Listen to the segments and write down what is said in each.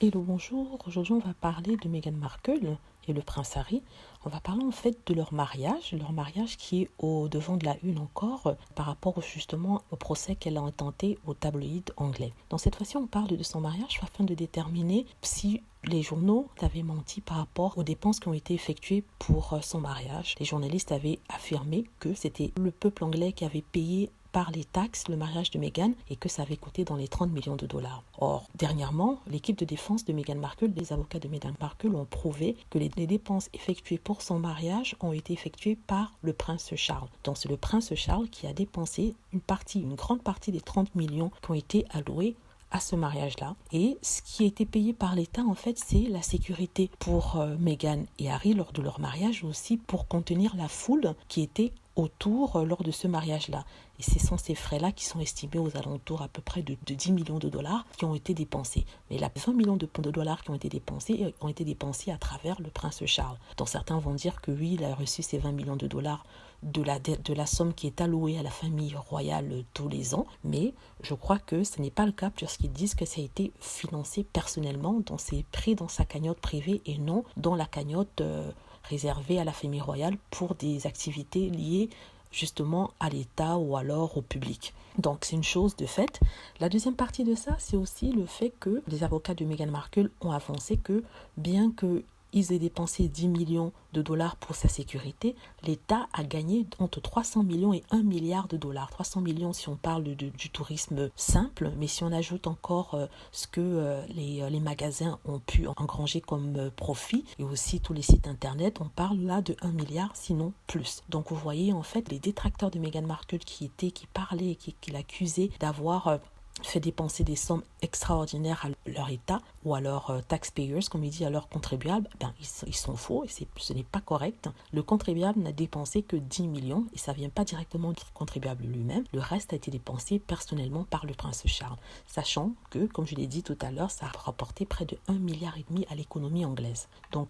Hello, bonjour. Aujourd'hui, on va parler de Meghan Markle et le prince Harry. On va parler en fait de leur mariage qui est au devant de la une encore par rapport justement au procès qu'elle a intenté au tabloïd anglais. Donc cette fois-ci, on parle de son mariage afin de déterminer si les journaux avaient menti par rapport aux dépenses qui ont été effectuées pour son mariage. Les journalistes avaient affirmé que c'était le peuple anglais qui avait payé par les taxes le mariage de Meghan et que ça avait coûté dans les 30 millions de dollars. Or, dernièrement, l'équipe de défense de Meghan Markle, les avocats de Meghan Markle ont prouvé que les dépenses effectuées pour son mariage ont été effectuées par le prince Charles. Donc c'est le prince Charles qui a dépensé une grande partie des 30 millions qui ont été alloués à ce mariage-là. Et ce qui a été payé par l'État, en fait, c'est la sécurité pour Meghan et Harry lors de leur mariage, aussi pour contenir la foule qui était autour lors de ce mariage-là. Et ce sont ces frais-là qui sont estimés aux alentours à peu près de 10 millions de dollars qui ont été dépensés. Mais les 20 millions de dollars qui ont été dépensés à travers le prince Charles. Donc certains vont dire que oui, il a reçu ces 20 millions de dollars de la somme qui est allouée à la famille royale tous les ans, mais je crois que ce n'est pas le cas puisqu'ils disent que ça a été financé personnellement, donc c'est pris dans sa cagnotte privée et non dans la cagnotte réservée à la famille royale pour des activités liées justement à l'État ou alors au public. Donc c'est une chose de fait. La deuxième partie de ça, c'est aussi le fait que les avocats de Meghan Markle ont avancé que bien que ils aient dépensé 10 millions de dollars pour sa sécurité, l'État a gagné entre 300 millions et 1 milliard de dollars. 300 millions si on parle du tourisme simple, mais si on ajoute encore ce que les magasins ont pu engranger comme profit et aussi tous les sites internet, on parle là de 1 milliard, sinon plus. Donc vous voyez en fait les détracteurs de Meghan Markle qui parlaient, qui l'accusaient d'avoir fait dépenser des sommes extraordinaires à leur État ou à leurs taxpayers, comme il dit, à leurs contribuables, ils sont faux et ce n'est pas correct. Le contribuable n'a dépensé que 10 millions et ça ne vient pas directement du contribuable lui-même. Le reste a été dépensé personnellement par le prince Charles, sachant que, comme je l'ai dit tout à l'heure, ça a rapporté près de 1,5 milliard à l'économie anglaise. Donc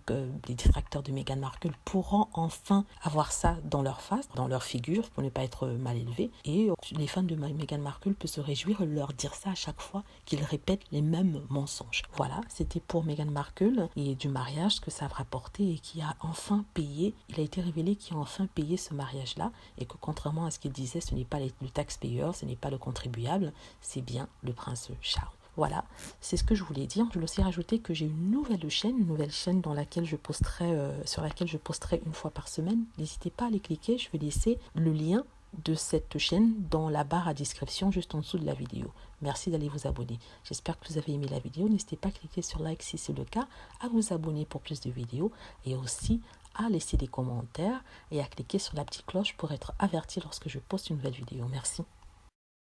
les détracteurs de Meghan Markle pourront enfin avoir ça dans leur face, dans leur figure, pour ne pas être mal élevés. Et les fans de Meghan Markle peuvent se réjouir et leur dire ça à chaque fois qu'ils répètent les mêmes mensonges. Voilà, c'était pour Meghan Markle et du mariage que ça a rapporté et qui a enfin payé. Il a été révélé qu'il a enfin payé ce mariage-là et que contrairement à ce qu'il disait, ce n'est pas le taxpayer, ce n'est pas le contribuable, c'est bien le prince Charles. Voilà, c'est ce que je voulais dire. Je voulais aussi rajouter que j'ai une nouvelle chaîne dans laquelle sur laquelle je posterai une fois par semaine. N'hésitez pas à aller cliquer, je vais laisser le lien de cette chaîne dans la barre à description juste en dessous de la vidéo. Merci d'aller vous abonner. J'espère que vous avez aimé la vidéo. N'hésitez pas à cliquer sur like si c'est le cas, à vous abonner pour plus de vidéos et aussi à laisser des commentaires et à cliquer sur la petite cloche pour être averti lorsque je poste une nouvelle vidéo. Merci.